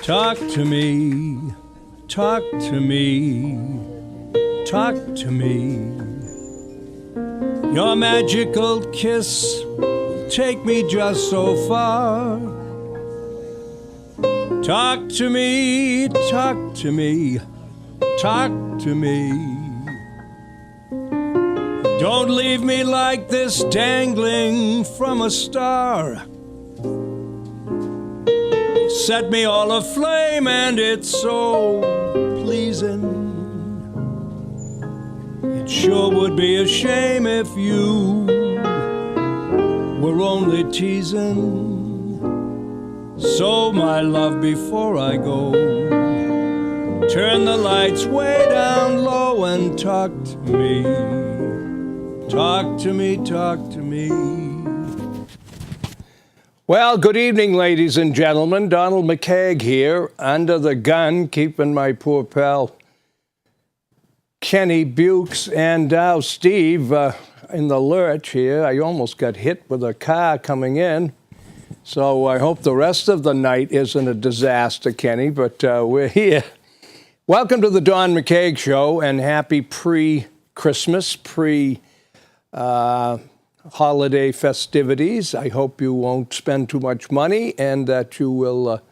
Talk to me, talk to me, talk to me. Your magical kiss take me just so far. Talk to me, talk to me, talk to me. Don't leave me like this, dangling from a star. Set me all aflame and it's so pleasing. It sure would be a shame if you were only teasing. So my love, before I go, turn the lights way down low and talk to me. Talk to me, talk to me. Well, good evening, ladies and gentlemen. Donald McKeag here, under the gun, keeping my poor pal Kenny Bukes and now Steve in the lurch here. I almost got hit with a car coming in, so I hope the rest of the night isn't a disaster, Kenny, but we're here. Welcome to the Don McKeag Show, and happy pre-Christmas, holiday festivities. I hope you won't spend too much money and that you will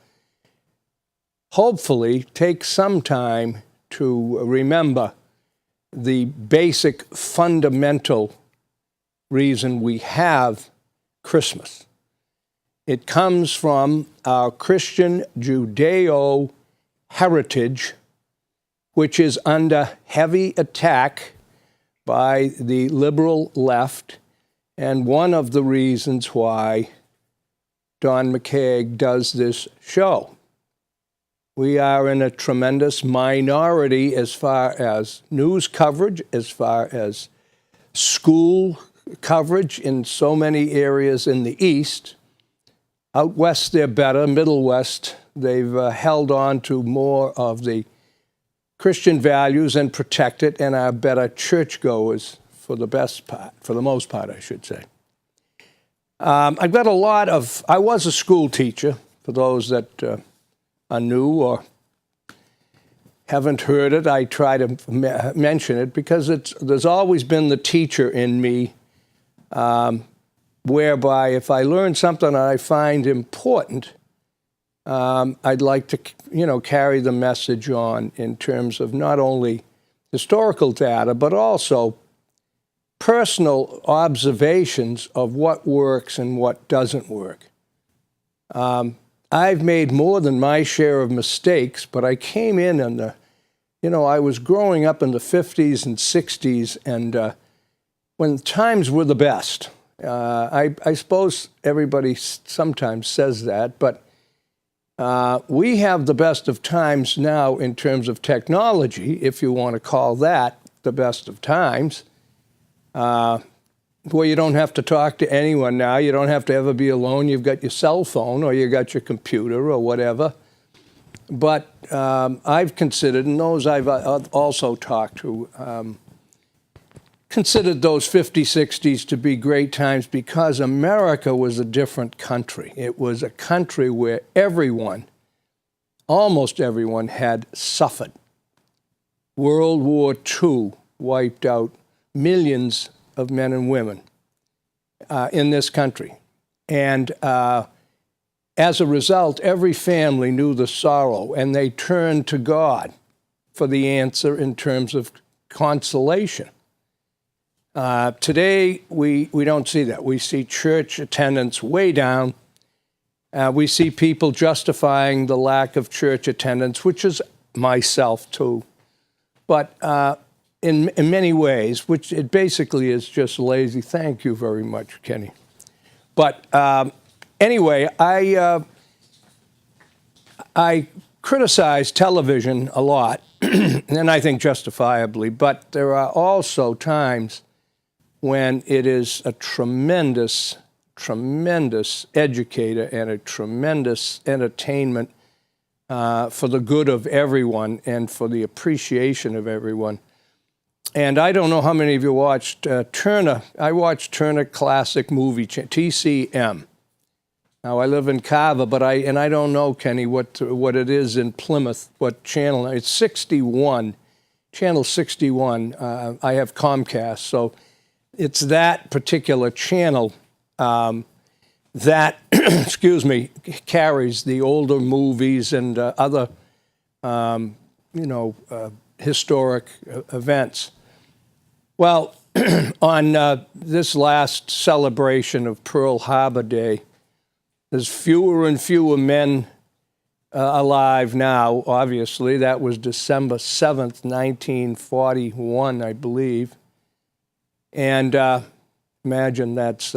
hopefully take some time to remember the basic fundamental reason we have Christmas. It comes from our Christian Judeo heritage, which is under heavy attack by the liberal left, and one of the reasons why Don McKeag does this show. We are in a tremendous minority as far as news coverage, as far as school coverage in so many areas in the East. Out West, they're better. Middle West, they've held on to more of the Christian values and protect it, and are better churchgoers for the best part, for the most part, I should say. I've got I was a school teacher, for those that are new or haven't heard it. I try to mention it because there's always been the teacher in me, whereby if I learn something I find important, I'd like to, carry the message on in terms of not only historical data, but also personal observations of what works and what doesn't work. I've made more than my share of mistakes, but I came in I was growing up in the 50s and 60s, and when times were the best. I suppose everybody sometimes says that, but we have the best of times now in terms of technology, if you want to call that the best of times. Where you don't have to talk to anyone now. You don't have to ever be alone. You've got your cell phone or you got your computer or whatever. But I've considered, and those I've also talked to, considered those 50s, 60s to be great times because America was a different country. It was a country where almost everyone had suffered. World War II wiped out millions of men and women in this country. And as a result, every family knew the sorrow, and they turned to God for the answer in terms of consolation. Today, we don't see that. We see church attendance way down. We see people justifying the lack of church attendance, which is myself too. But in many ways, which it basically is just lazy. Thank you very much, Kenny. But anyway, I criticize television a lot, and I think justifiably, but there are also times when it is a tremendous educator and a tremendous entertainment for the good of everyone and for the appreciation of everyone. And I don't know how many of you watched Turner. I watched Turner Classic Movie, TCM. Now, I live in Carver, but I don't know, Kenny, what it is in Plymouth, what channel. It's 61, channel 61. I have Comcast, so it's that particular channel that, excuse me, carries the older movies and other, historic events. Well, on this last celebration of Pearl Harbor Day, there's fewer and fewer men alive now, obviously. That was December 7th, 1941, I believe. And imagine that's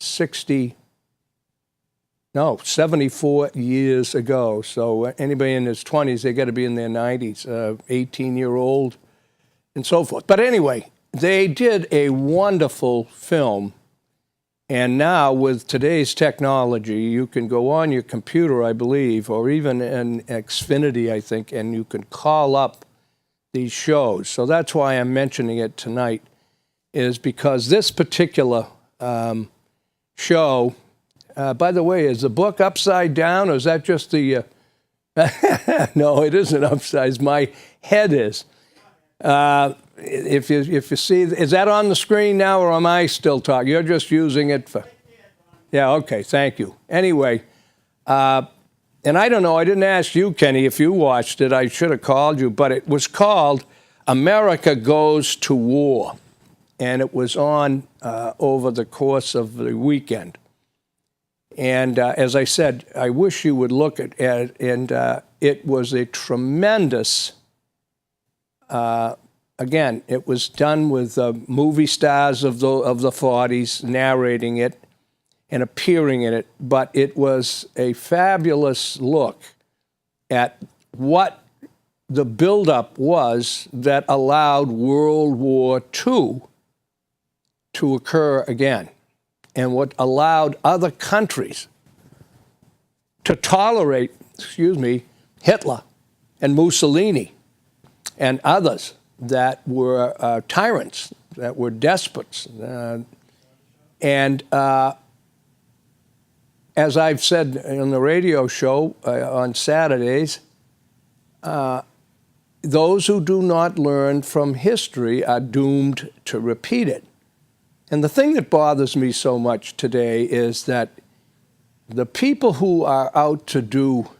74 years ago. So anybody in his 20s, they got to be in their 90s, 18-year-old, and so forth. But anyway, they did a wonderful film. And now with today's technology, you can go on your computer, I believe, or even in Xfinity, I think, and you can call up these shows. So that's why I'm mentioning it tonight, is because this particular show, by the way, is the book upside down, or is that just the... No, it isn't upside. My head is. If you see, is that on the screen now, or am I still talking? You're just using it for... Yeah, okay, thank you. Anyway, and I don't know, I didn't ask you, Kenny, if you watched it. I should have called you, but it was called America Goes to War, and it was on over the course of the weekend. And as I said, I wish you would look at it, and it was a tremendous... Again, it was done with movie stars of the 40s narrating it and appearing in it, but it was a fabulous look at what the buildup was that allowed World War II to occur again, and what allowed other countries to tolerate, Hitler and Mussolini and others that were tyrants, that were despots. And as I've said on the radio show on Saturdays, those who do not learn from history are doomed to repeat it. And the thing that bothers me so much today is that the people who are out to do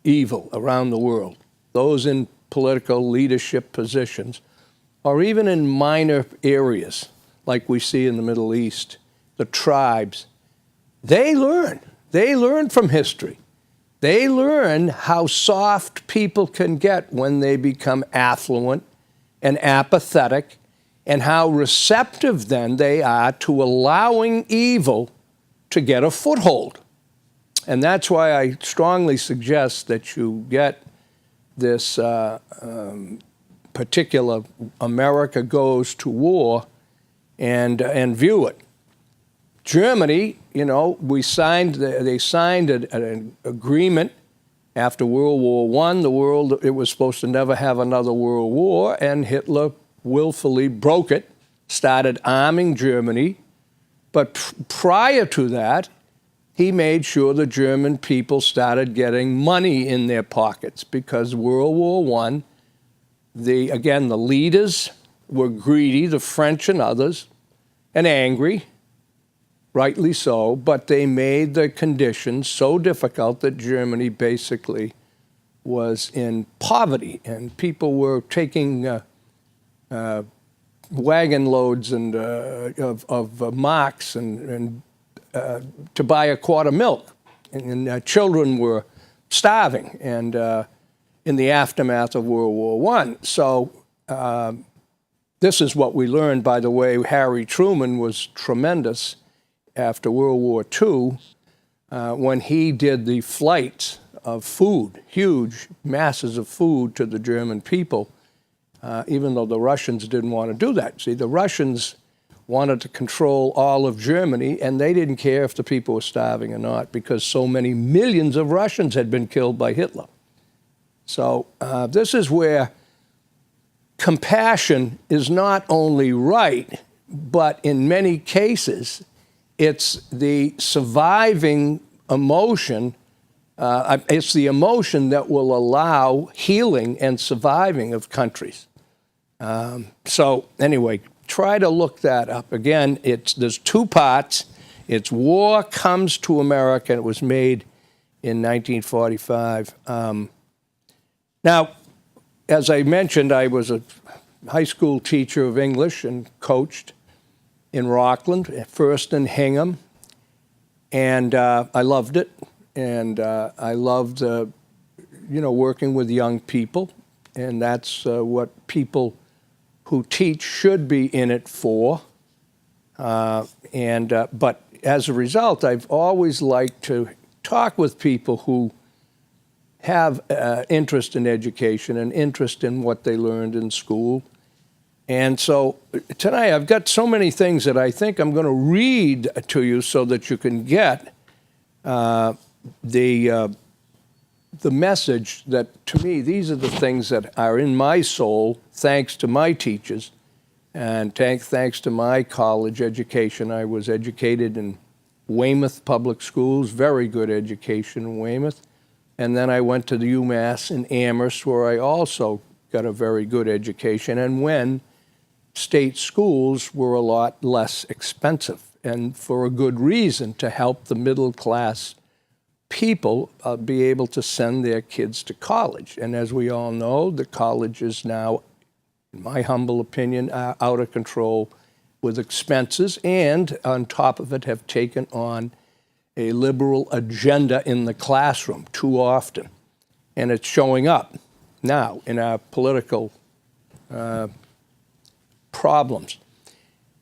evil around the world, those in political leadership positions, or even in minor areas like we see in the Middle East, the tribes, they learn from history. They learn how soft people can get when they become affluent and apathetic, and how receptive then they are to allowing evil to get a foothold. And that's why I strongly suggest that you get this particular America Goes to War and view it. Germany, they signed an agreement after World War I. It was supposed to never have another world war, and Hitler willfully broke it, started arming Germany. But prior to that, he made sure the German people started getting money in their pockets, because World War I, the leaders were greedy, the French and others, and angry, rightly so, but they made the conditions so difficult that Germany basically was in poverty, and people were taking wagon loads and of marks and to buy a quart of milk, and children were starving, and in the aftermath of World War I. So this is what we learned, by the way. Harry Truman was tremendous after World War II when he did the flights of food, huge masses of food to the German people, even though the Russians didn't want to do that. See, the Russians wanted to control all of Germany, and they didn't care if the people were starving or not, because so many millions of Russians had been killed by Hitler. So this is where compassion is not only right, but in many cases, it's the surviving emotion. It's the emotion that will allow healing and surviving of countries. So anyway, try to look that up. Again, there's two parts. It's War Comes to America. It was made in 1945. Now, as I mentioned, I was a high school teacher of English and coached in Rockland, first in Hingham, and I loved it. And I loved, working with young people, and that's what people who teach should be in it for. But as a result, I've always liked to talk with people who have interest in education and interest in what they learned in school. And so tonight I've got so many things that I think I'm going to read to you so that you can get the message that, to me, these are the things that are in my soul, thanks to my teachers and thanks to my college education. I was educated in Weymouth Public Schools, very good education in Weymouth. And then I went to the UMass in Amherst, where I also got a very good education, and when state schools were a lot less expensive, and for a good reason, to help the middle class people be able to send their kids to college. And as we all know, the college is now, in my humble opinion, out of control with expenses, and on top of it have taken on a liberal agenda in the classroom too often. And it's showing up now in our political problems.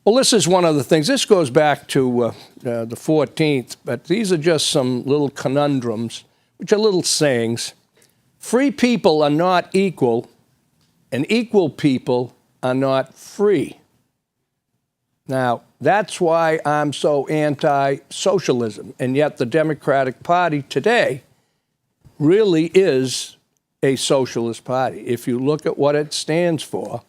Well, this is one of the things. This goes back to the 14th, but these are just some little conundrums, which are little sayings. Free people are not equal, and equal people are not free. Now, that's why I'm so anti-socialism, and yet the Democratic Party today really is a socialist party. If you look at what it stands for,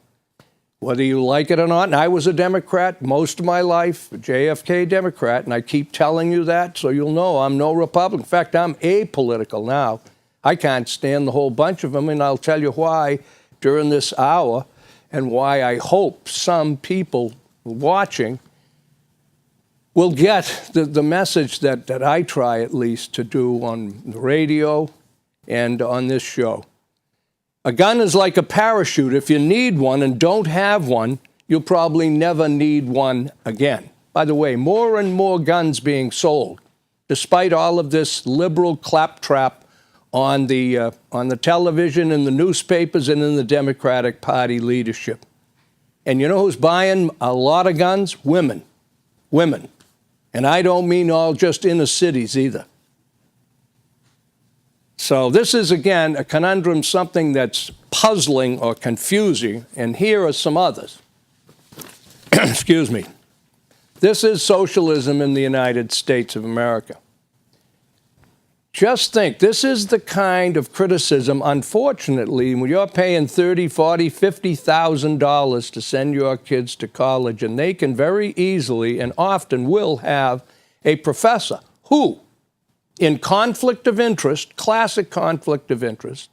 whether you like it or not, and I was a Democrat most of my life, a JFK Democrat, and I keep telling you that so you'll know I'm no Republican. In fact, I'm apolitical now. I can't stand the whole bunch of them, and I'll tell you why during this hour, and why I hope some people watching will get the message that I try at least to do on the radio and on this show. A gun is like a parachute. If you need one and don't have one, you'll probably never need one again. By the way, more and more guns being sold, despite all of this liberal claptrap on the television, in the newspapers, and in the Democratic Party leadership. And you know who's buying a lot of guns? Women. Women. And I don't mean all just inner cities either. So this is, again, a conundrum, something that's puzzling or confusing, and here are some others. Excuse me. This is socialism in the United States of America. Just think, this is the kind of criticism, unfortunately, when you're paying $30,000, $40,000, $50,000 to send your kids to college, and they can very easily and often will have a professor who, in conflict of interest, classic conflict of interest,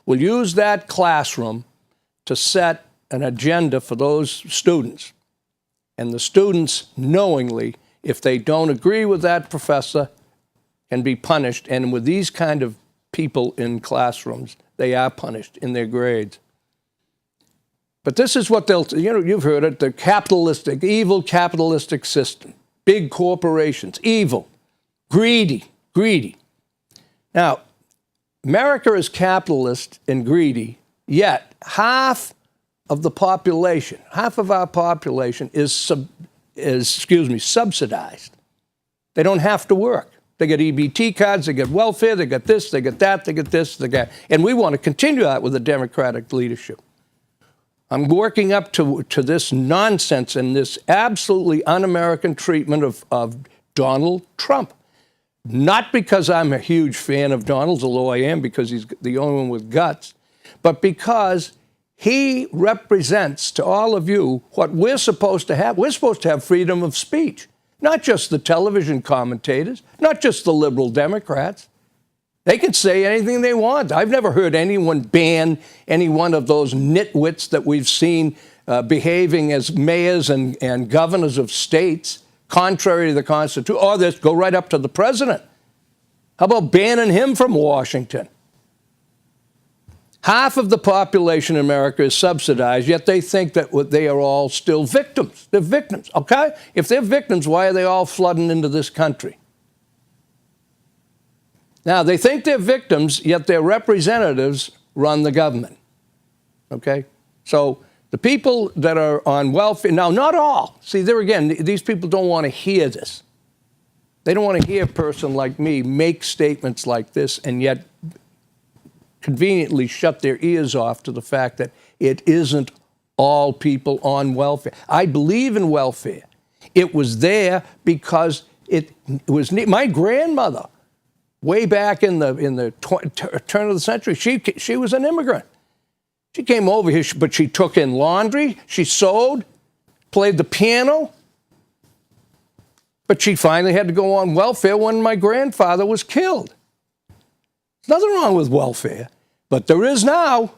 will use that classroom to set an agenda for those students. And the students, knowingly, if they don't agree with that professor, can be punished. And with these kind of people in classrooms, they are punished in their grades. But this is what they'll, you've heard it, the capitalistic, evil capitalistic system. Big corporations, evil, greedy. Now, America is capitalist and greedy, yet half of the population, half of our population is subsidized. They don't have to work. They get EBT cards, they get welfare, they get this, they get that, they get this, they get, and we want to continue that with the Democratic leadership. I'm working up to this nonsense and this absolutely un-American treatment of Donald Trump. Not because I'm a huge fan of Donald's, although I am because he's the only one with guts, but because he represents to all of you what we're supposed to have. We're supposed to have freedom of speech. Not just the television commentators, not just the liberal Democrats. They can say anything they want. I've never heard anyone ban any one of those nitwits that we've seen behaving as mayors and governors of states, contrary to the Constitution. Or this, go right up to the president. How about banning him from Washington? Half of the population in America is subsidized, yet they think that they are all still victims. They're victims, okay? If they're victims, why are they all flooding into this country? Now, they think they're victims, yet their representatives run the government, okay? So the people that are on welfare, now, not all. See, there again, these people don't want to hear this. They don't want to hear a person like me make statements like this and yet conveniently shut their ears off to the fact that it isn't all people on welfare. I believe in welfare. It was there because it was my grandmother, way back in the turn of the century. She was an immigrant. She came over here, but she took in laundry, she sewed, played the piano, but she finally had to go on welfare when my grandfather was killed. There's nothing wrong with welfare, but there is now.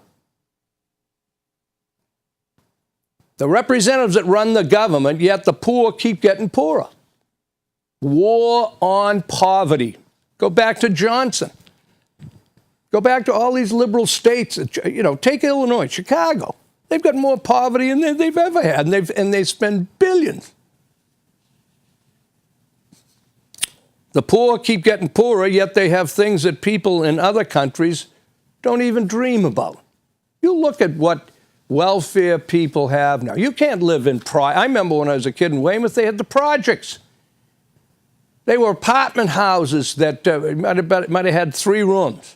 The representatives that run the government, yet the poor keep getting poorer. War on poverty. Go back to Johnson. Go back to all these liberal states. You know, take Illinois, Chicago. They've got more poverty than they've ever had, and they spend billions. The poor keep getting poorer, yet they have things that people in other countries don't even dream about. You look at what welfare people have now. You can't live in pride. I remember when I was a kid in Weymouth, they had the projects. They were apartment houses that might have had 3 rooms.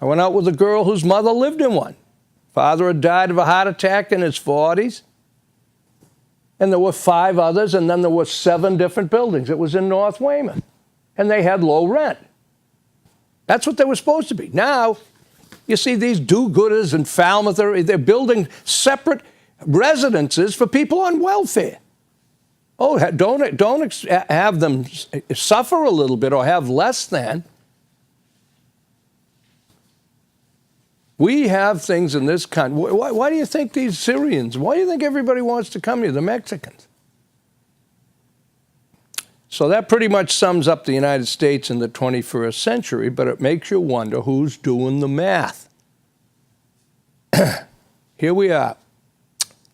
I went out with a girl whose mother lived in one. Father had died of a heart attack in his 40s. And there were 5 others, and then there were 7 different buildings. It was in North Weymouth. And they had low rent. That's what they were supposed to be. Now, you see these do-gooders in Falmouth, they're building separate residences for people on welfare. Oh, don't have them suffer a little bit or have less than. We have things in this country. Why do you think these Syrians, why do you think everybody wants to come here, the Mexicans? So that pretty much sums up the United States in the 21st century, but it makes you wonder who's doing the math. Here we are.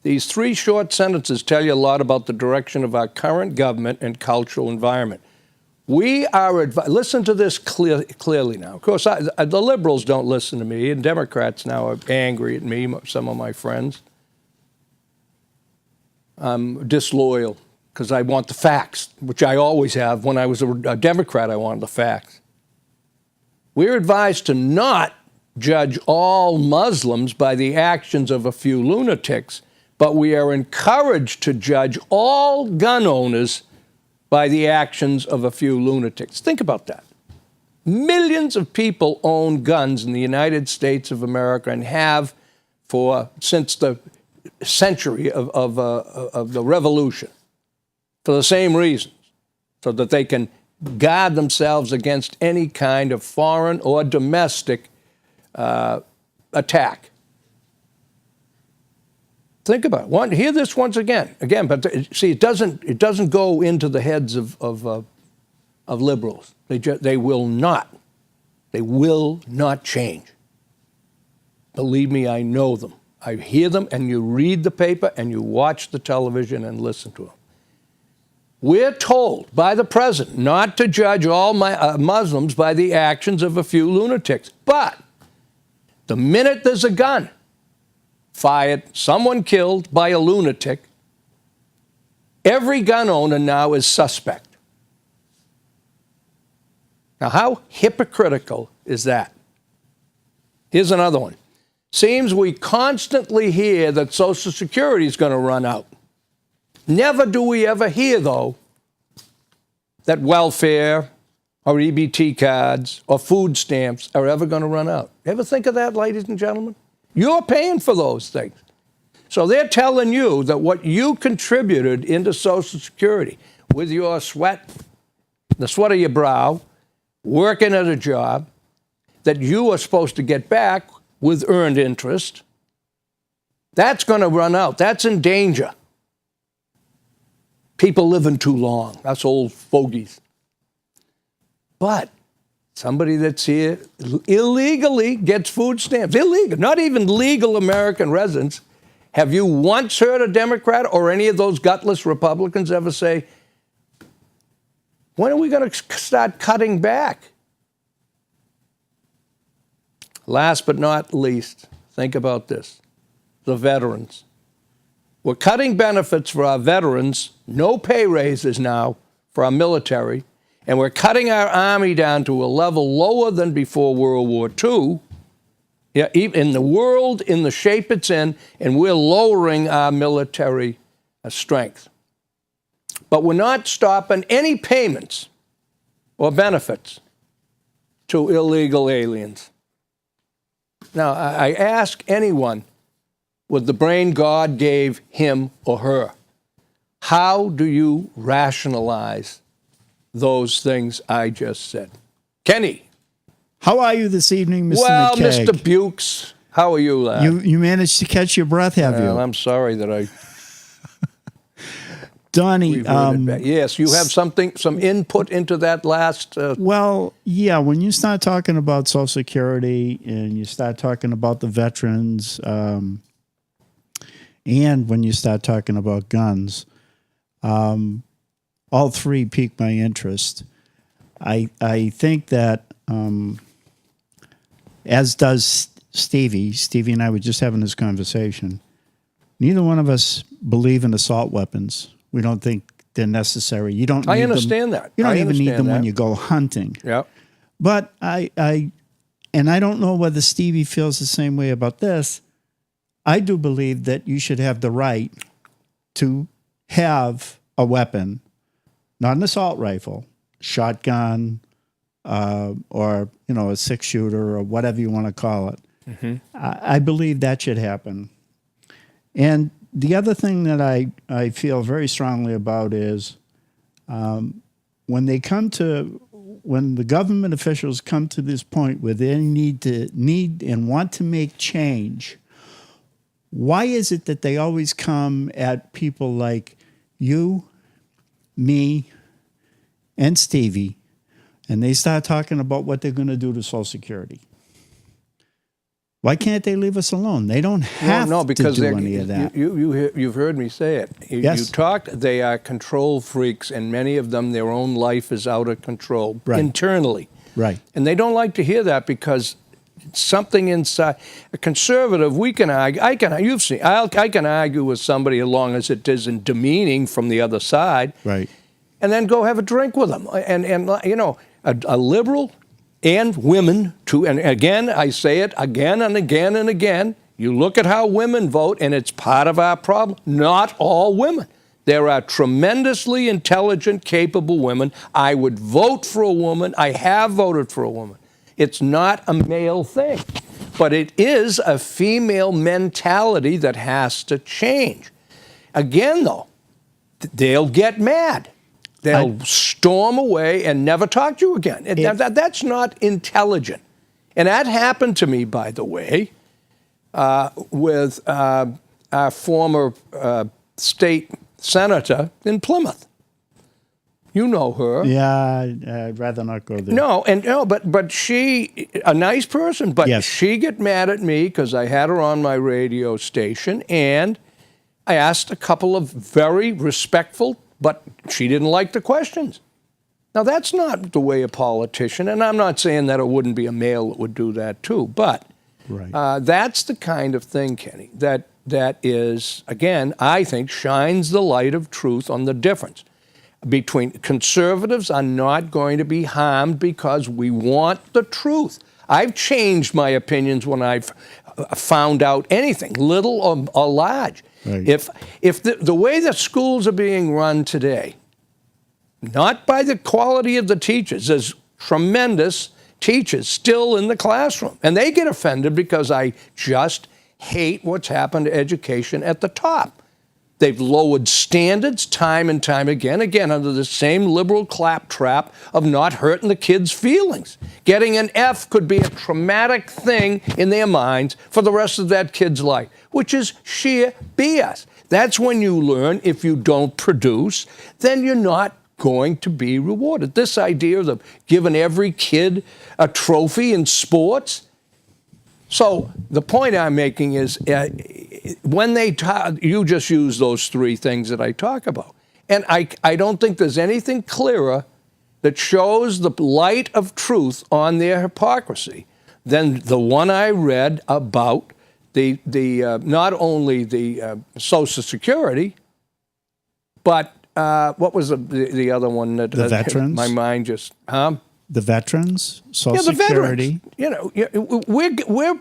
These 3 short sentences tell you a lot about the direction of our current government and cultural environment. We are listen to this clearly now. Of course, the liberals don't listen to me, and Democrats now are angry at me, some of my friends. I'm disloyal because I want the facts, which I always have. When I was a Democrat, I wanted the facts. We're advised to not judge all Muslims by the actions of a few lunatics, but we are encouraged to judge all gun owners by the actions of a few lunatics. Think about that. Millions of people own guns in the United States of America and have since the century of the Revolution for the same reasons, so that they can guard themselves against any kind of foreign or domestic attack. Think about it. Hear this once again, but see, it doesn't go into the heads of liberals. They will not change. Believe me, I know them. I hear them, and you read the paper, and you watch the television and listen to them. We're told by the president not to judge all Muslims by the actions of a few lunatics, but the minute there's a gun fired, someone killed by a lunatic, every gun owner now is suspect. Now, how hypocritical is that? Here's another one. Seems we constantly hear that Social Security is going to run out. Never do we ever hear, though, that welfare or EBT cards or food stamps are ever going to run out. Ever think of that, ladies and gentlemen? You're paying for those things. So they're telling you that what you contributed into Social Security, with your sweat, the sweat of your brow, working at a job that you are supposed to get back with earned interest, that's going to run out. That's in danger. People living too long. That's old fogies. But somebody that's here illegally gets food stamps. Illegal, not even legal American residents. Have you once heard a Democrat or any of those gutless Republicans ever say, when are we going to start cutting back? Last but not least, think about this. The veterans. We're cutting benefits for our veterans, no pay raises now for our military, and we're cutting our Army down to a level lower than before World War II. Yeah, in the world, in the shape it's in, and we're lowering our military strength. But we're not stopping any payments or benefits to illegal aliens. Now, I ask anyone with the brain God gave him or her, how do you rationalize those things I just said? Kenny. How are you this evening, Mr. Well, McKeag? Mr. Bukes, how are you, lad? You managed to catch your breath, have you? I'm sorry that I... Donnie, yes, you have some input into that last... Well, yeah, when you start talking about Social Security and you start talking about the veterans, and when you start talking about guns, all three pique my interest. I think that, as does Stevie. Stevie and I were just having this conversation. Neither one of us believe in assault weapons. We don't think they're necessary. You don't. I understand that. You don't even need them when you go hunting. Yeah. But I don't know whether Stevie feels the same way about this. I do believe that you should have the right to have a weapon, not an assault rifle, shotgun, or a 6-shooter or whatever you want to call it. Mm-hmm. I believe that should happen. And the other thing that I feel very strongly about is when the government officials come to this point where they need and want to make change, why is it that they always come at people like you, me, and Stevie, and they start talking about what they're going to do to Social Security? Why can't they leave us alone? They don't have to do any of that. You've heard me say it. Yes. You talked, they are control freaks, and many of them, their own life is out of control internally. Right. And they don't like to hear that because something inside a conservative, we can argue. I can argue with somebody as long as it isn't demeaning from the other side. Right. And then go have a drink with them. And a liberal and women too. And again, I say it again and again and again. You look at how women vote, and it's part of our problem. Not all women. There are tremendously intelligent, capable women. I would vote for a woman. I have voted for a woman. It's not a male thing, but it is a female mentality that has to change. Again, though, they'll get mad. They'll storm away and never talk to you again. That's not intelligent. And that happened to me, by the way, with our former state senator in Plymouth. You know her. Yeah, I'd rather not go there. But she, a nice person, but yes. She get mad at me because I had her on my radio station, and I asked a couple of very respectful, but she didn't like the questions. Now, that's not the way a politician, and I'm not saying that it wouldn't be a male that would do that too, but that's the kind of thing, Kenny, that is, again, I think, shines the light of truth on the difference between conservatives are not going to be harmed because we want the truth. I've changed my opinions when I've found out anything, little or large. Right. If the way that schools are being run today, not by the quality of the teachers, there's tremendous teachers still in the classroom, and they get offended because I just hate what's happened to education at the top. They've lowered standards time and time again under the same liberal claptrap of not hurting the kids' feelings. Getting an F could be a traumatic thing in their minds for the rest of that kid's life, which is sheer BS. That's when you learn if you don't produce, then you're not going to be rewarded. This idea of giving every kid a trophy in sports. So the point I'm making is when you just use those three things that I talk about. And I don't think there's anything clearer that shows the light of truth on their hypocrisy than the one I read about the not only the Social Security, but what was the other one that the veterans? My mind just the veterans, Social Security. Veterans. You know,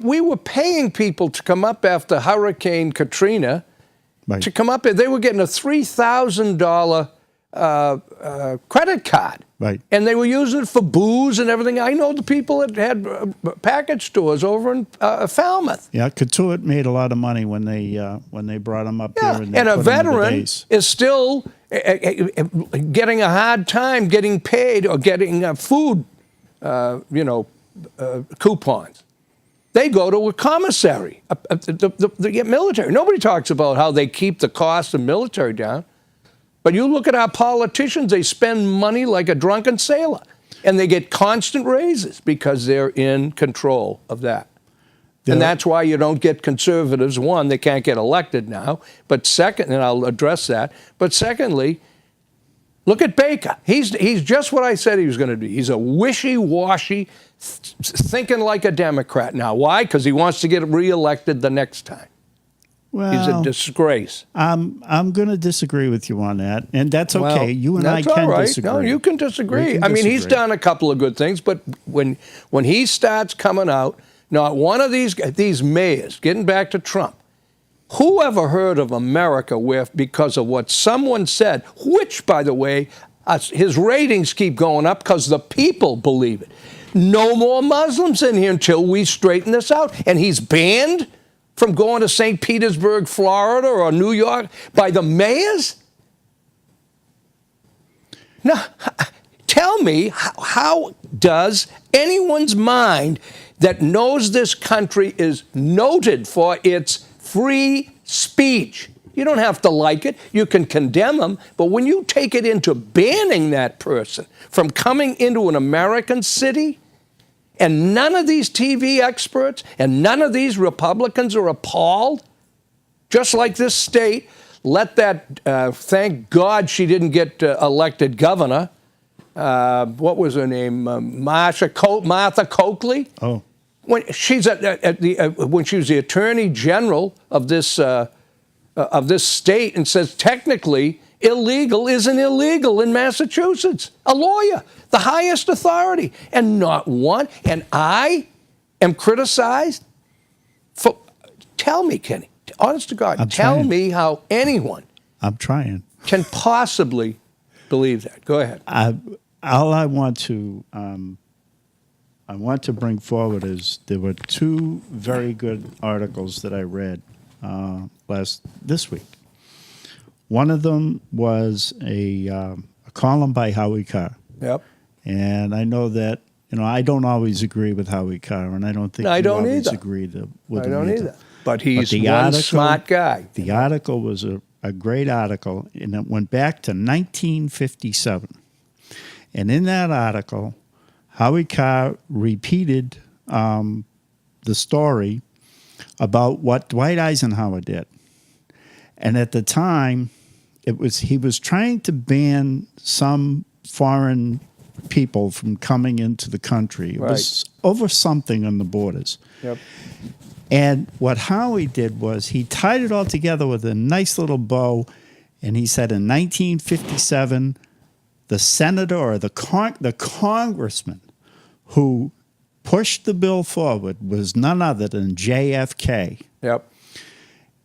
we were paying people to come up after Hurricane Katrina, Right. to come up. They were getting a $3,000 credit card, Right. and they were using it for booze and everything. I know the people that had package stores over in Falmouth. Yeah, Katuitt made a lot of money when they brought him up there. And a veteran is still getting a hard time getting paid or getting food, coupons. They go to a commissary, the military. Nobody talks about how they keep the cost of military down. But you look at our politicians, they spend money like a drunken sailor. And they get constant raises because they're in control of that. And that's why you don't get conservatives. One, they can't get elected now. But second, and I'll address that. But secondly, look at Baker. He's just what I said he was going to do. He's a wishy-washy, thinking like a Democrat now. Why? Because he wants to get reelected the next time. Well, he's a disgrace. I'm going to disagree with you on that, and that's okay. Well, you and I can disagree. No, you can disagree. Can I mean, he's disagree. done a couple of good things, but when he starts coming out, not one of these mayors, getting back to Trump, who ever heard of America where, because of what someone said, which, by the way, his ratings keep going up because the people believe it. No more Muslims in here until we straighten this out. And he's banned from going to St. Petersburg, Florida, or New York by the mayors? Now, tell me, how does anyone's mind that knows this country is noted for its free speech? You don't have to like it. You can condemn them. But when you take it into banning that person from coming into an American city, and none of these TV experts and none of these Republicans are appalled, just like this state, let that, thank God she didn't get elected governor. What was her name? Martha Coakley? Oh. When she's when she was the attorney general of this state, and says technically illegal isn't illegal in Massachusetts. A lawyer, the highest authority, and not one. And I am criticized for. Tell me, Kenny, honest to God, tell me how anyone can possibly believe that. Go ahead. All I want to bring forward is there were two very good articles that I read this week. One of them was a column by Howie Carr. Yep. And I know that, I don't always agree with Howie Carr, and I don't think I you don't always either. agree with I him don't either. either. But he's one smart guy. The article was a great article, and it went back to 1957. And in that article, Howie Carr repeated the story about what Dwight Eisenhower did. And at the time, he was trying to ban some foreign people from coming into the country. It was over something on the borders. Yep. And what Howie did was he tied it all together with a nice little bow, and he said in 1957, the senator or the congressman who pushed the bill forward was none other than JFK. Yep.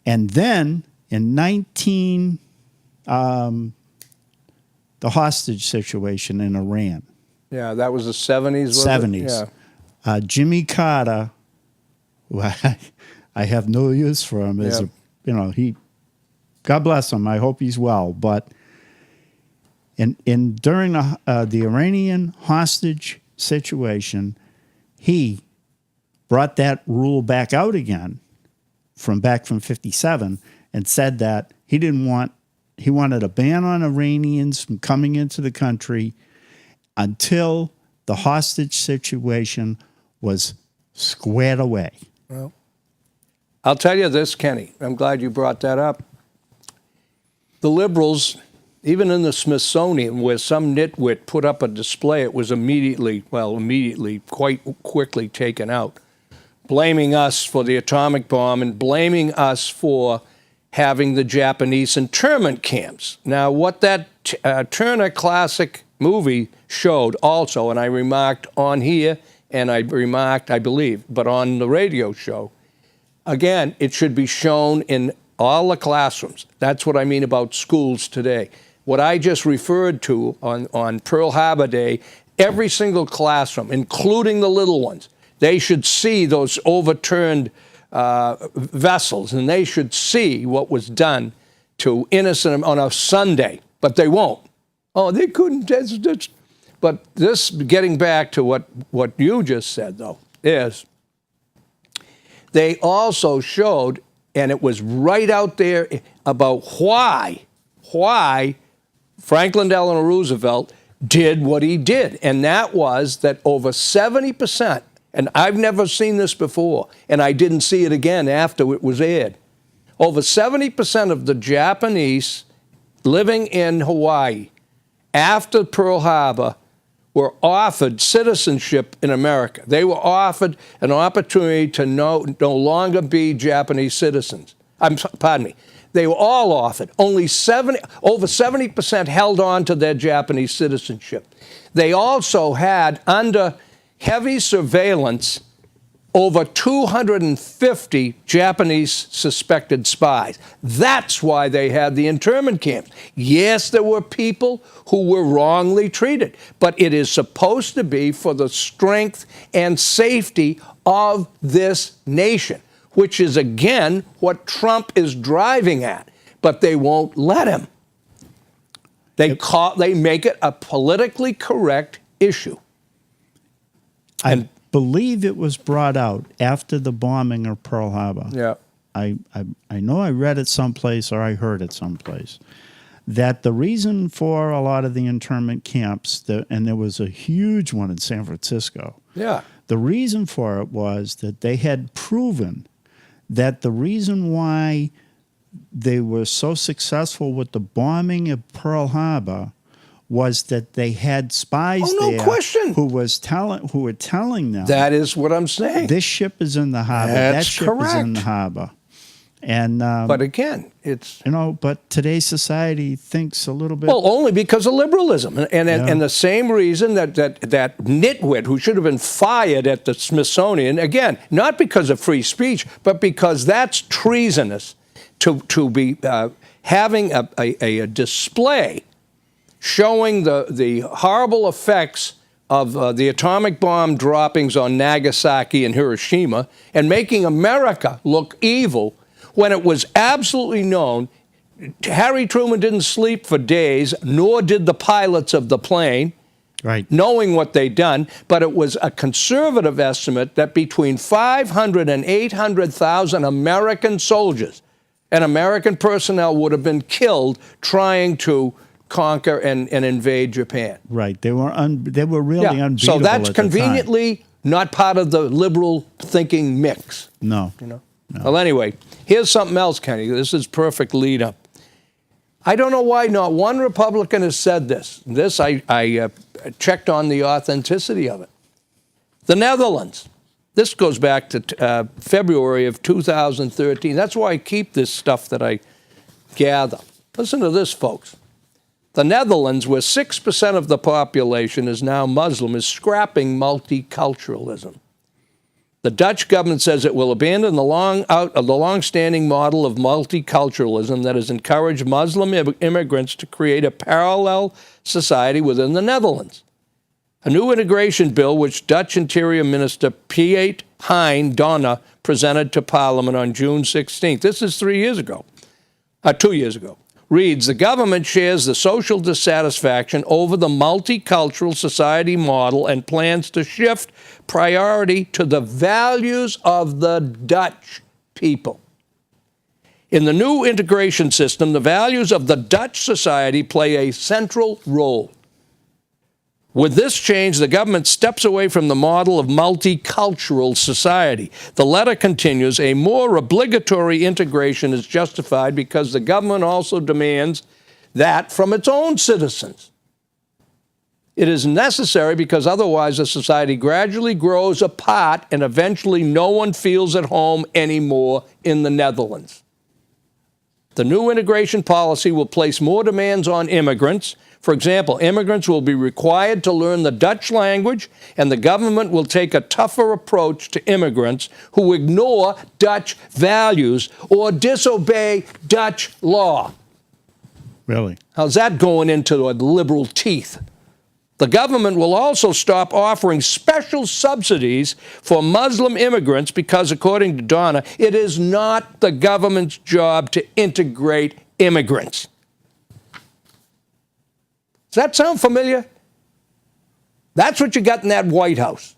And then in the hostage situation in Iran. Yeah, that was the 70s. 70s. Yeah. Jimmy Carter, who I have no use for him, he God bless him. I hope he's well. But during the Iranian hostage situation, he brought that rule back out again from 57 and said that he wanted a ban on Iranians from coming into the country until the hostage situation was squared away. Well, I'll tell you this, Kenny. I'm glad you brought that up. The liberals, even in the Smithsonian, where some nitwit put up a display, it was immediately, quite quickly taken out, blaming us for the atomic bomb and blaming us for having the Japanese internment camps. Now, what that Turner Classic movie showed also, and I remarked on here, and I remarked, I believe, but on the radio show, again, it should be shown in all the classrooms. That's what I mean about schools today. What I just referred to on Pearl Harbor Day, every single classroom, including the little ones, they should see those overturned vessels, and they should see what was done to innocent on a Sunday, but they won't. Oh, they couldn't. But this, getting back to what you just said, though, is they also showed, and it was right out there about why Franklin Delano Roosevelt did what he did. And that was that over 70%, and I've never seen this before, and I didn't see it again after it was aired, over 70% of the Japanese living in Hawaii after Pearl Harbor were offered citizenship in America. They were offered an opportunity to no longer be Japanese citizens. Pardon me. They were all offered. Over 70% held on to their Japanese citizenship. They also had, under heavy surveillance, over 250 Japanese suspected spies. That's why they had the internment camps. Yes, there were people who were wrongly treated, but it is supposed to be for the strength and safety of this nation, which is, again, what Trump is driving at. But they won't let him. They make it a politically correct issue. I believe it was brought out after the bombing of Pearl Harbor. Yeah. I know I read it someplace or I heard it someplace that the reason for a lot of the internment camps, and there was a huge one in San Francisco. Yeah. The reason for it was that they had proven that the reason why they were so successful with the bombing of Pearl Harbor was that they had spies there question. who were telling them. That is what I'm saying. This ship is in the harbor. That's that ship correct. is in the harbor. And but again, it's but today's society thinks a little bit. Well, only because of liberalism, and the same reason that nitwit who should have been fired at the Smithsonian, again, not because of free speech, but because that's treasonous to be having a display showing the horrible effects of the atomic bomb droppings on Nagasaki and Hiroshima and making America look evil when it was absolutely known Harry Truman didn't sleep for days, nor did the pilots of the plane, right, knowing what they'd done, but it was a conservative estimate that between 500 and 800,000 American soldiers and American personnel would have been killed trying to conquer and invade Japan. Right. They were really unbeatable. So that's at the conveniently not part of the liberal thinking mix. No. No. Well, anyway, here's something else, Kenny. This is perfect lead up. I don't know why not one Republican has said this. I checked on the authenticity of it. The Netherlands. This goes back to February of 2013. That's why I keep this stuff that I gather. Listen to this, folks. The Netherlands, where 6% of the population is now Muslim, is scrapping multiculturalism. The Dutch government says it will abandon the long-standing model of multiculturalism that has encouraged Muslim immigrants to create a parallel society within the Netherlands. A new integration bill, which Dutch Interior Minister Piet Hein Donner presented to Parliament on June 16th. This is 3 years ago. 2 years ago, reads, the government shares the social dissatisfaction over the multicultural society model and plans to shift priority to the values of the Dutch people. In the new integration system, the values of the Dutch society play a central role. With this change, the government steps away from the model of multicultural society. The letter continues, a more obligatory integration is justified because the government also demands that from its own citizens. It is necessary because otherwise the society gradually grows apart and eventually no one feels at home anymore in the Netherlands. The new integration policy will place more demands on immigrants. For example, immigrants will be required to learn the Dutch language, and the government will take a tougher approach to immigrants who ignore Dutch values or disobey Dutch law. Really? How's that going into the liberal teeth? The government will also stop offering special subsidies for Muslim immigrants because, according to Donna, it is not the government's job to integrate immigrants. Does that sound familiar? That's what you got in that White House.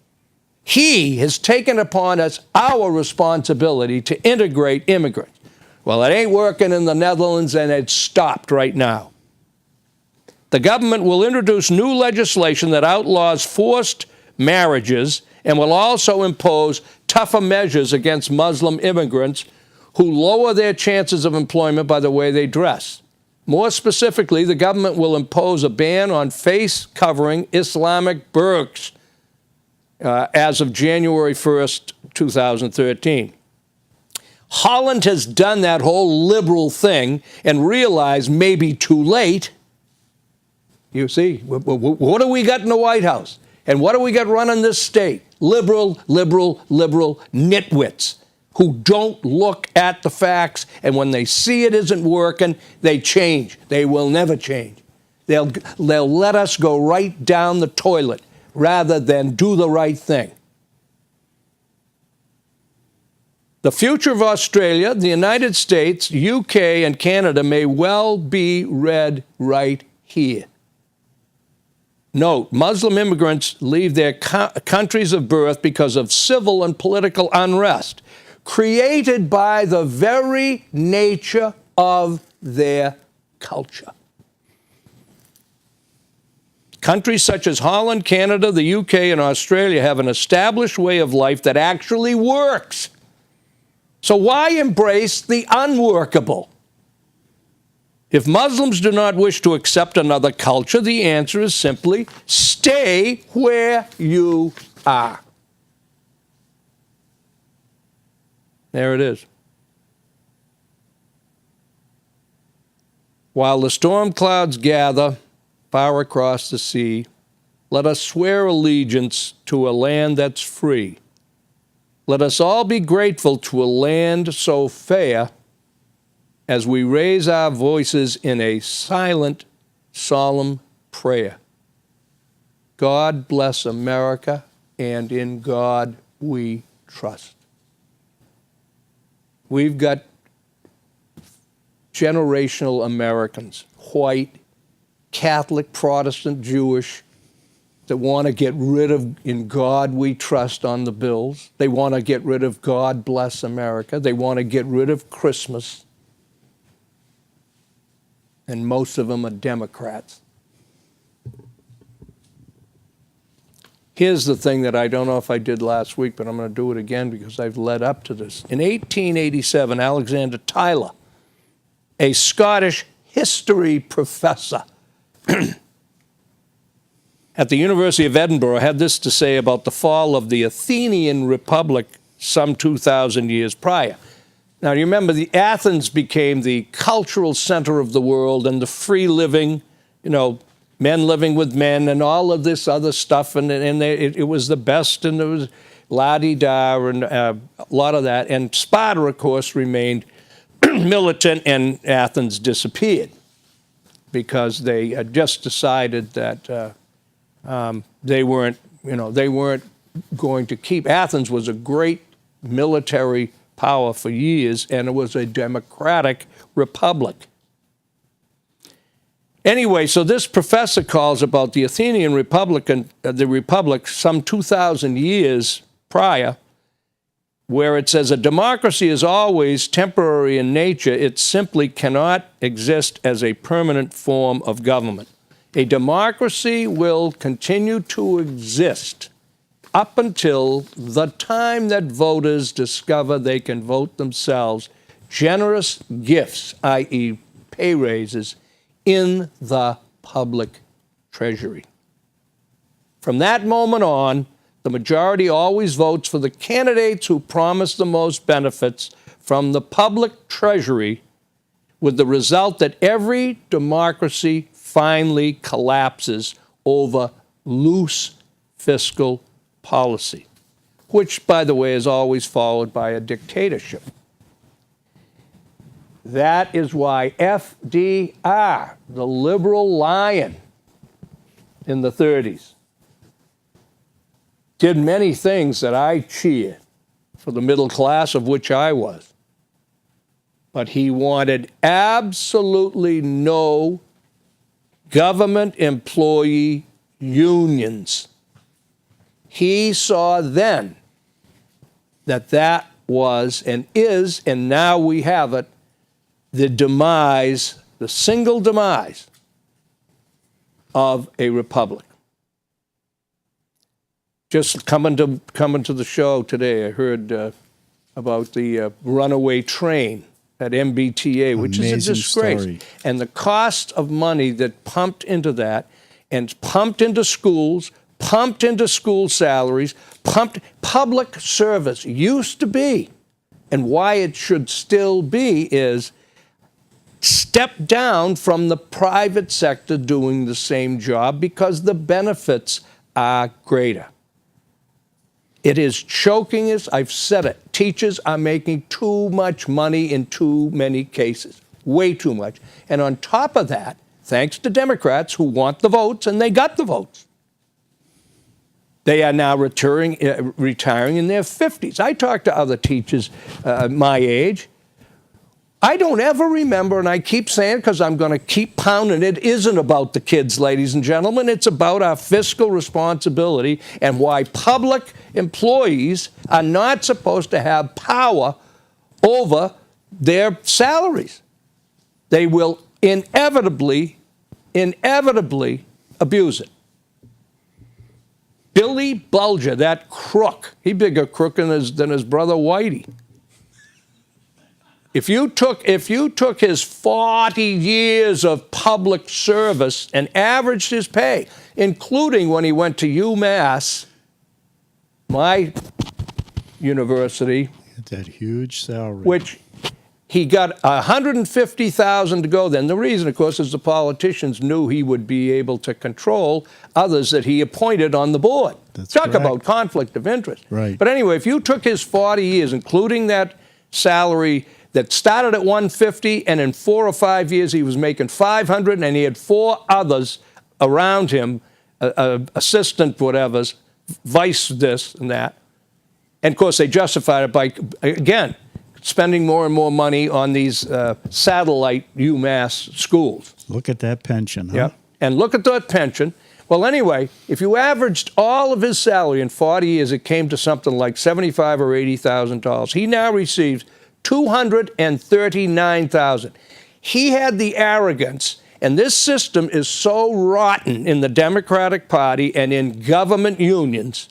He has taken upon us our responsibility to integrate immigrants. Well, it ain't working in the Netherlands, and it's stopped right now. The government will introduce new legislation that outlaws forced marriages and will also impose tougher measures against Muslim immigrants who lower their chances of employment by the way they dress. More specifically, the government will impose a ban on face-covering Islamic burqas as of January 1st, 2013. Holland has done that whole liberal thing and realized maybe too late. You see, what do we got in the White House? And what do we got running this state? Liberal nitwits who don't look at the facts, and when they see it isn't working, they change. They will never change. They'll let us go right down the toilet rather than do the right thing. The future of Australia, the United States, UK, and Canada may well be read right here. Note, Muslim immigrants leave their countries of birth because of civil and political unrest created by the very nature of their culture. Countries such as Holland, Canada, the UK, and Australia have an established way of life that actually works. So why embrace the unworkable? If Muslims do not wish to accept another culture, the answer is simply stay where you are. There it is. While the storm clouds gather far across the sea, let us swear allegiance to a land that's free. Let us all be grateful to a land so fair as we raise our voices in a silent, solemn prayer. God bless America, and in God we trust. We've got generational Americans, white, Catholic, Protestant, Jewish, that want to get rid of "In God We Trust" on the bills. They want to get rid of "God Bless America." They want to get rid of Christmas. And most of them are Democrats. Here's the thing that I don't know if I did last week, but I'm going to do it again because I've led up to this. In 1887, Alexander Tyler, a Scottish history professor at the University of Edinburgh, had this to say about the fall of the Athenian Republic some 2,000 years prior. Now, you remember, Athens became the cultural center of the world, and the free living, men living with men and all of this other stuff, and it was the best, and there was la-di-da and a lot of that. And Sparta, of course, remained militant, and Athens disappeared because they had just decided that they weren't going to keep. Athens was a great military power for years, and it was a democratic republic. Anyway, so this professor calls about the Athenian republic some 2,000 years prior, where it says a democracy is always temporary in nature. It simply cannot exist as a permanent form of government. A democracy will continue to exist up until the time that voters discover they can vote themselves generous gifts, i.e. pay raises, in the public treasury. From that moment on, the majority always votes for the candidates who promise the most benefits from the public treasury, with the result that every democracy finally collapses over loose fiscal policy, which, by the way, is always followed by a dictatorship. That is why FDR, the liberal lion in the 30s, did many things that I cheered for the middle class, of which I was. But he wanted absolutely no government employee unions. He saw then that that was and is, and now we have it, the demise, the single demise of a republic. Just coming to the show today, I heard about the runaway train at MBTA, which is a disgrace. Story. And the cost of money that pumped into that, and pumped into schools, pumped into school salaries, pumped public service used to be, and why it should still be, is step down from the private sector doing the same job because the benefits are greater. It is choking us. I've said it. Teachers are making too much money in too many cases, way too much. And on top of that, thanks to Democrats who want the votes, and they got the votes, they are now retiring in their 50s. I talk to other teachers my age. I don't ever remember, and I keep saying because I'm going to keep pounding it isn't about the kids, ladies and gentlemen. It's about our fiscal responsibility and why public employees are not supposed to have power over their salaries. They will inevitably abuse it. Billy Bulger, that crook, he bigger crook than his brother Whitey. If you took his 40 years of public service and averaged his pay, including when he went to UMass, my university, that huge salary, which he got $150,000 to go then. The reason, of course, is the politicians knew he would be able to control others that he appointed on the board. Talk about conflict of interest. Right. But anyway, if you took his 40 years, including that salary that started at $150, and in 4 or 5 years he was making $500, and he had 4 others around him, assistant whatevers, vice this and that. And of course they justified it by, again, spending more and more money on these satellite UMass schools. Look at that pension, huh? Yep. And look at that pension. Well, anyway, if you averaged all of his salary in 40 years, it came to something like $75,000 or $80,000. He now receives $239,000. He had the arrogance, and this system is so rotten in the Democratic Party and in government unions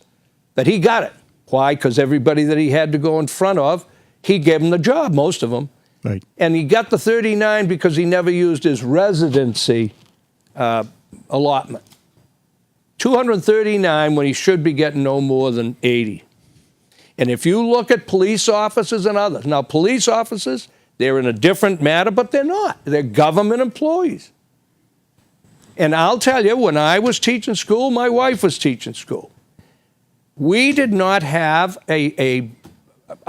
that he got it. Why? Because everybody that he had to go in front of, he gave them the job, most of them. Right. And he got the 39 because he never used his residency allotment. 239 when he should be getting no more than 80. And if you look at police officers and others, now police officers, they're in a different matter, but they're not. They're government employees. And I'll tell you, when I was teaching school, my wife was teaching school. We did not have a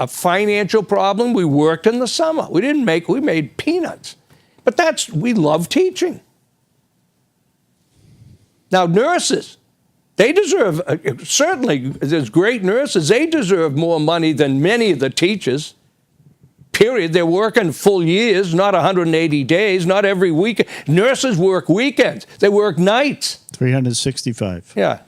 financial problem. We worked in the summer. We made peanuts. But we love teaching. Now, nurses, they deserve, certainly, there's great nurses. They deserve more money than many of the teachers. period. They're working full years, not 180 days, not every week. Nurses work weekends. They work nights. 365. Yeah.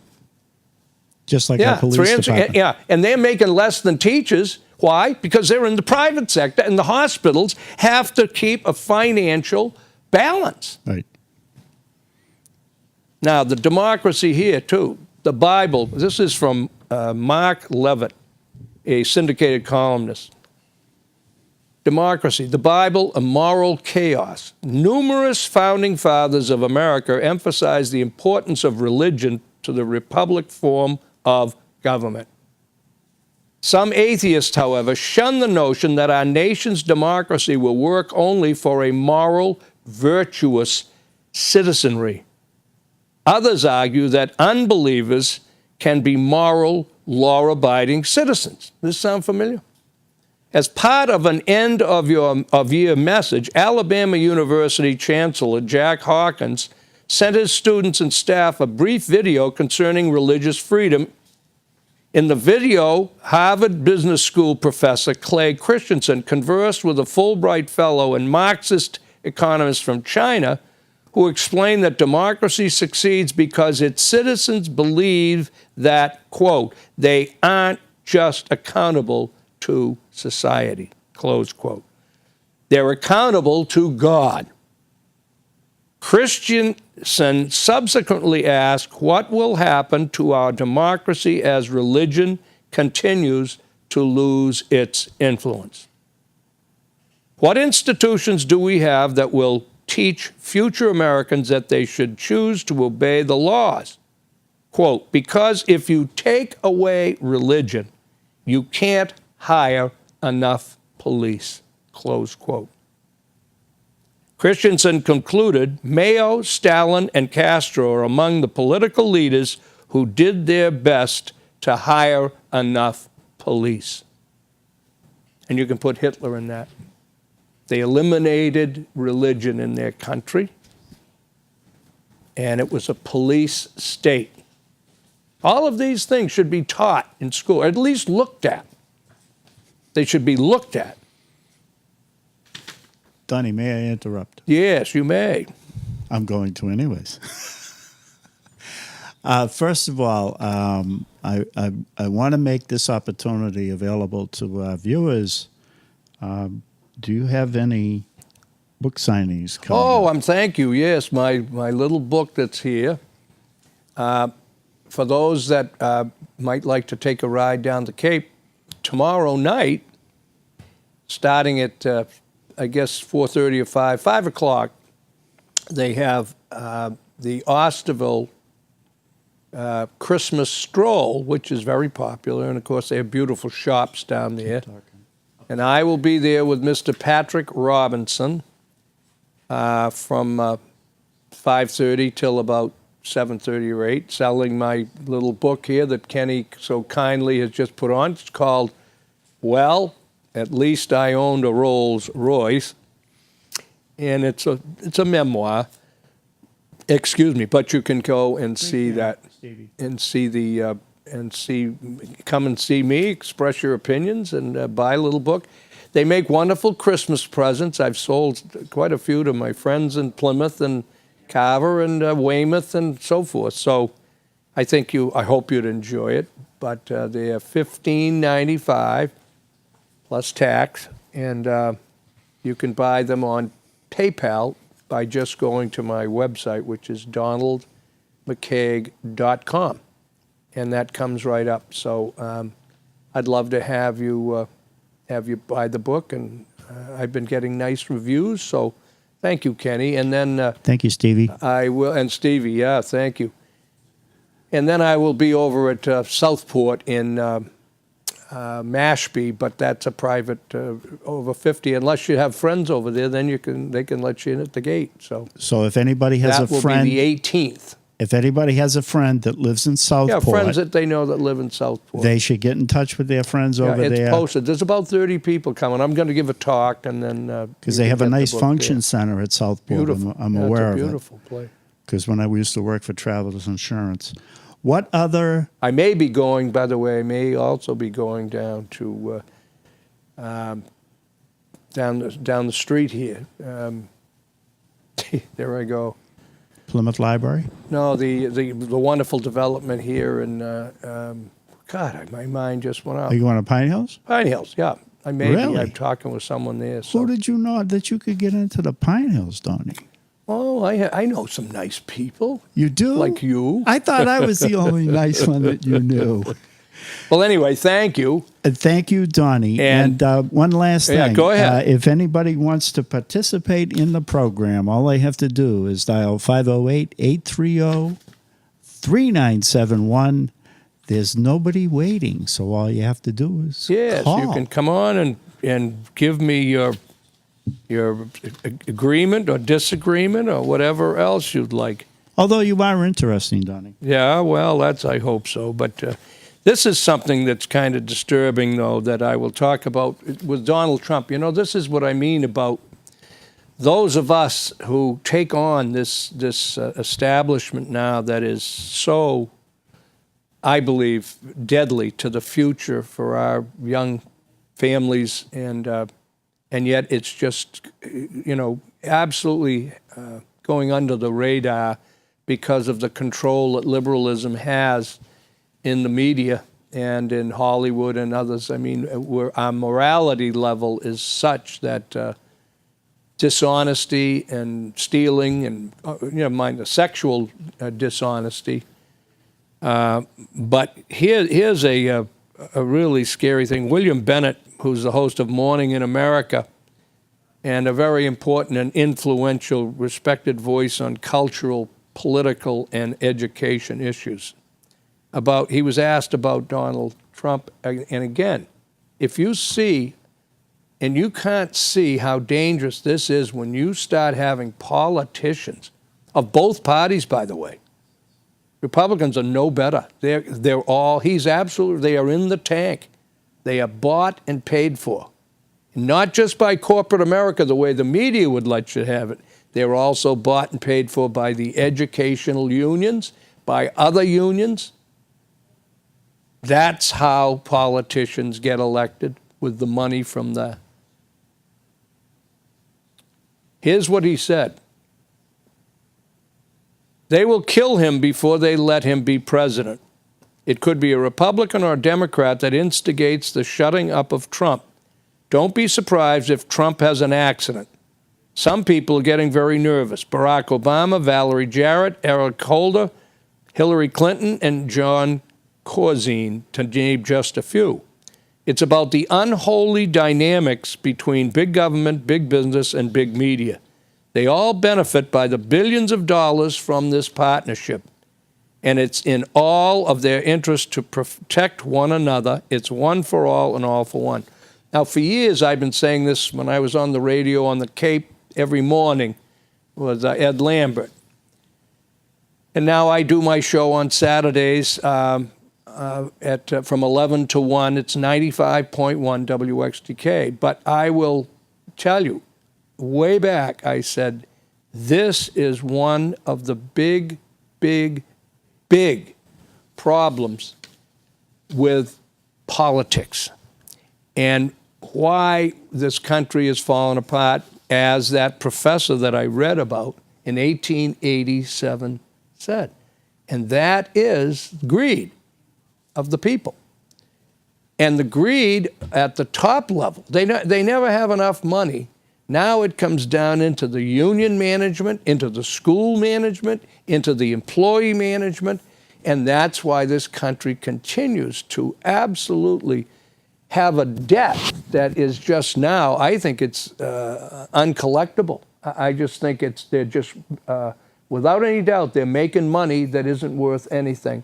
Just like our police 300 department. Yeah, and they're making less than teachers. Why? Because they're in the private sector, and the hospitals have to keep a financial balance. Right. Now, the democracy here, too. The Bible, this is from Mark Levitt, a syndicated columnist. Democracy, the Bible, a moral chaos. Numerous founding fathers of America emphasized the importance of religion to the republic form of government. Some atheists, however, shun the notion that our nation's democracy will work only for a moral, virtuous citizenry. Others argue that unbelievers can be moral, law-abiding citizens. Does this sound familiar? As part of an end-of-year message, Alabama University Chancellor Jack Hawkins sent his students and staff a brief video concerning religious freedom. In the video, Harvard Business School professor Clay Christensen conversed with a Fulbright fellow and Marxist economist from China who explained that democracy succeeds because its citizens believe that, quote, they aren't just accountable to society, close quote. They're accountable to God. Christensen subsequently asked what will happen to our democracy as religion continues to lose its influence. What institutions do we have that will teach future Americans that they should choose to obey the laws? Quote, because if you take away religion, you can't hire enough police, close quote. Christensen concluded, Mayo, Stalin, and Castro are among the political leaders who did their best to hire enough police. And you can put Hitler in that. They eliminated religion in their country, and it was a police state. All of these things should be taught in school, or at least looked at. They should be looked at. Donnie, may I interrupt? Yes, you may. I'm going to anyways. First of all, I want to make this opportunity available to our viewers. Do you have any book signings coming up? Thank you. Yes, my little book that's here. For those that might like to take a ride down the Cape, tomorrow night, starting at, I guess, 4:30 or 5 o'clock, they have the Osterville Christmas stroll, which is very popular. And, of course, they have beautiful shops down there. And I will be there with Mr. Patrick Robinson from 5:30 till about 7:30 or 8, selling my little book here that Kenny so kindly has just put on. It's called, Well, At Least I Owned a Rolls Royce. And it's a memoir. Excuse me, but you can go and see that, and see the come and see me, express your opinions, and buy a little book. They make wonderful Christmas presents. I've sold quite a few to my friends in Plymouth and Carver and Weymouth and so forth. So I hope you'd enjoy it. But they are $15.95 plus tax, and you can buy them on PayPal by just going to my website, which is donaldmckeag.com. And that comes right up. So I'd love to have you buy the book, and I've been getting nice reviews. So thank you, Kenny. And then thank you, Stevie. I will, and Stevie, yeah, thank you. And then I will be over at Southport in Mashpee, but that's a private over 50. Unless you have friends over there, then they can let you in at the gate. So if anybody has a friend, that will be the 18th. If anybody has a friend that lives in Southport, friends that they know that live in Southport, they should get in touch with their friends over there. It's posted. There's about 30 people coming. I'm going to give a talk, and then because they have a nice function center at Southport. Beautiful. I'm aware of it. It's a beautiful place. Because when I used to work for Travelers Insurance, what other? I may be going. By the way, I may also be going down to down the street here. There I go. Plymouth Library? No, the wonderful development here in, God, my mind just went out. Are you going to Pine Hills? Pine Hills, yeah. Really? I'm talking with someone there. So. Who did you know that you could get into the Pine Hills, Donnie? Oh, I know some nice people. You do? Like you. I thought I was the only nice one that you knew. Well, anyway, thank you. Thank you, Donnie. And one last thing. Yeah, go ahead. If anybody wants to participate in the program, all they have to do is dial 508-830-3971. There's nobody waiting, so all you have to do is call. You can come on and give me your agreement or disagreement or whatever else you'd like. Although you are interesting, Donnie. Yeah, well, I hope so. But this is something that's kind of disturbing, though, that I will talk about with Donald Trump. You know, this is what I mean about those of us who take on this establishment now that is so, I believe, deadly to the future for our young families, and yet it's just, absolutely going under the radar because of the control that liberalism has in the media and in Hollywood and others. I mean, our morality level is such that dishonesty and stealing and, mind the sexual dishonesty. But here's a really scary thing. William Bennett, who's the host of Morning in America, and a very important and influential, respected voice on cultural, political, and education issues. He was asked about Donald Trump, and again, if you see, and you can't see how dangerous this is when you start having politicians of both parties, by the way. Republicans are no better. They are in the tank. They are bought and paid for. Not just by corporate America, the way the media would let you have it. They're also bought and paid for by the educational unions, by other unions. That's how politicians get elected, with the money from the... Here's what he said. They will kill him before they let him be president. It could be a Republican or a Democrat that instigates the shutting up of Trump. Don't be surprised if Trump has an accident. Some people are getting very nervous. Barack Obama, Valerie Jarrett, Eric Holder, Hillary Clinton, and John Corzine, to name just a few. It's about the unholy dynamics between big government, big business, and big media. They all benefit by the billions of dollars from this partnership. And it's in all of their interest to protect one another. It's one for all and all for one. Now, for years, I've been saying this when I was on the radio on the Cape every morning with Ed Lambert. And now I do my show on Saturdays from 11 to 1. It's 95.1 WXTK. But I will tell you, way back, I said, this is one of the big, big, big problems with politics and why this country has fallen apart, as that professor that I read about in 1887 said. And that is greed of the people. And the greed at the top level, they never have enough money. Now it comes down into the union management, into the school management, into the employee management, and that's why this country continues to absolutely have a debt that is just now, I think it's uncollectible. I just think they're just, without any doubt, they're making money that isn't worth anything.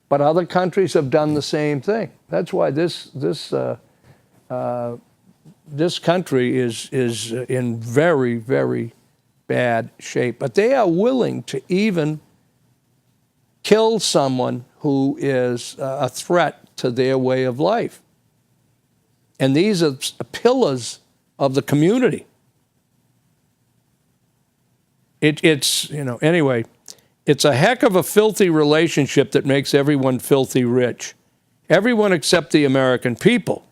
But other countries have done the same thing. That's why this country is in very, very bad shape. But they are willing to even kill someone who is a threat to their way of life. And these are pillars of the community. Anyway, it's a heck of a filthy relationship that makes everyone filthy rich. Everyone except the American people.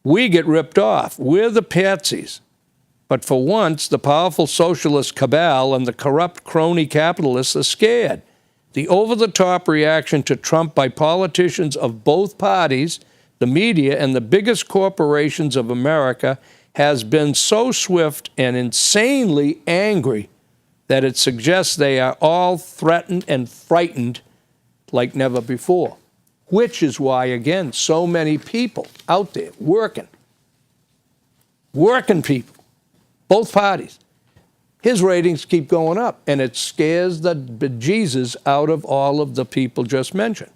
We get ripped off. We're the patsies. But for once, the powerful socialist cabal and the corrupt crony capitalists are scared. The over-the-top reaction to Trump by politicians of both parties, the media, and the biggest corporations of America has been so swift and insanely angry that it suggests they are all threatened and frightened like never before. Which is why, again, so many people out there working people, both parties, his ratings keep going up, and it scares the bejesus out of all of the people just mentioned.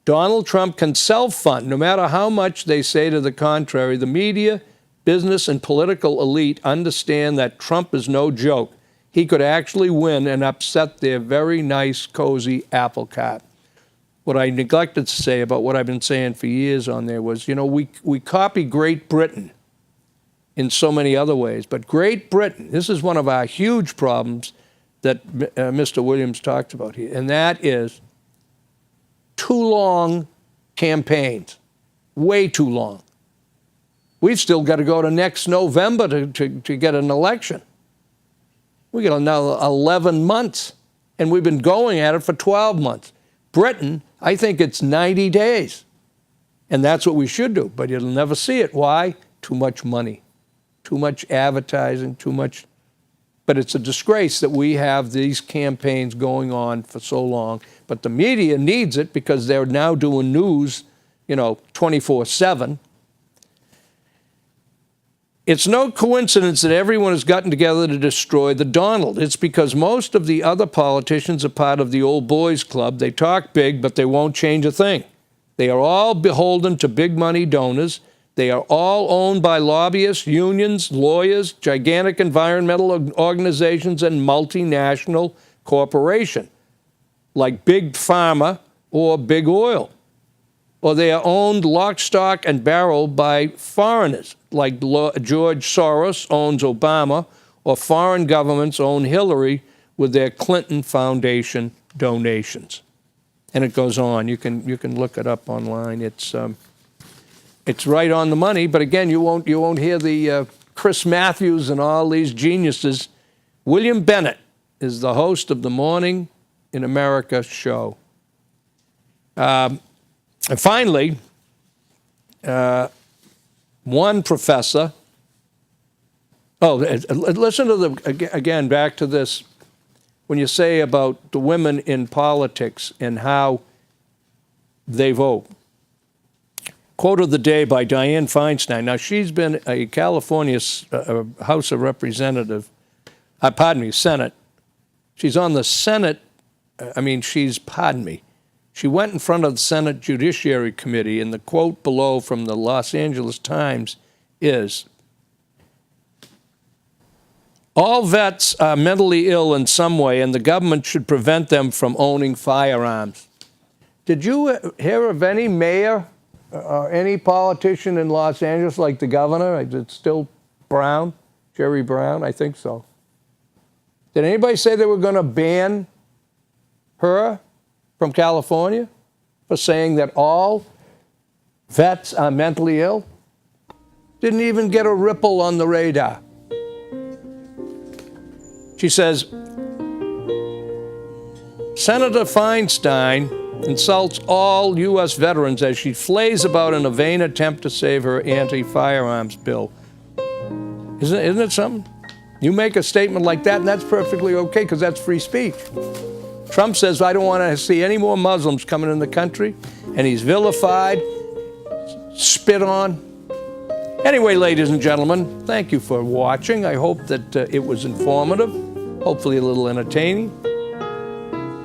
Donald Trump can self-fund, no matter how much they say to the contrary. The media, business, and political elite understand that Trump is no joke. He could actually win and upset their very nice, cozy apple cart. What I neglected to say about what I've been saying for years on there was, we copy Great Britain in so many other ways. But Great Britain, this is one of our huge problems that Mr. Williams talked about here, and that is too long campaigns, way too long. We've still got to go to next November to get an election. We got another 11 months, and we've been going at it for 12 months. Britain, I think it's 90 days, and that's what we should do, but you'll never see it. Why? Too much money. Too much advertising, too much. But it's a disgrace that we have these campaigns going on for so long. But the media needs it because they're now doing news, 24/7. It's no coincidence that everyone has gotten together to destroy the Donald. It's because most of the other politicians are part of the old boys club. They talk big, but they won't change a thing. They are all beholden to big money donors. They are all owned by lobbyists, unions, lawyers, gigantic environmental organizations, and multinational corporations like Big Pharma or Big Oil. Or they are owned lock, stock, and barrel by foreigners like George Soros owns Obama, or foreign governments own Hillary with their Clinton Foundation donations. And it goes on. You can look it up online. It's right on the money, but again, you won't hear the Chris Matthews and all these geniuses. William Bennett is the host of the Morning in America show. And finally, one professor. Listen to again, back to this. When you say about the women in politics and how they vote. Quote of the day by Dianne Feinstein. Now, she's been a California House of Representative, Senate. She's on the Senate, She went in front of the Senate Judiciary Committee, and the quote below from the Los Angeles Times is, all vets are mentally ill in some way, and the government should prevent them from owning firearms. Did you hear of any mayor or any politician in Los Angeles, like the governor? It's still Brown, Jerry Brown? I think so. Did anybody say they were going to ban her from California for saying that all vets are mentally ill? Didn't even get a ripple on the radar. She says, Senator Feinstein insults all U.S. veterans as she flays about in a vain attempt to save her anti-firearms bill. Isn't it something? You make a statement like that, and that's perfectly okay, because that's free speech. Trump says, I don't want to see any more Muslims coming in the country, and he's vilified, spit on. Anyway, ladies and gentlemen, thank you for watching. I hope that it was informative, hopefully a little entertaining.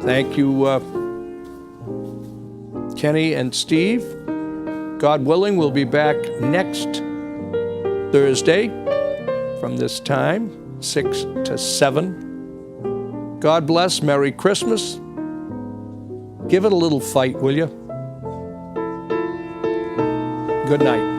Thank you, Kenny and Steve. God willing, we'll be back next Thursday from this time, 6 to 7. God bless. Merry Christmas. Give it a little fight, will you? Good night.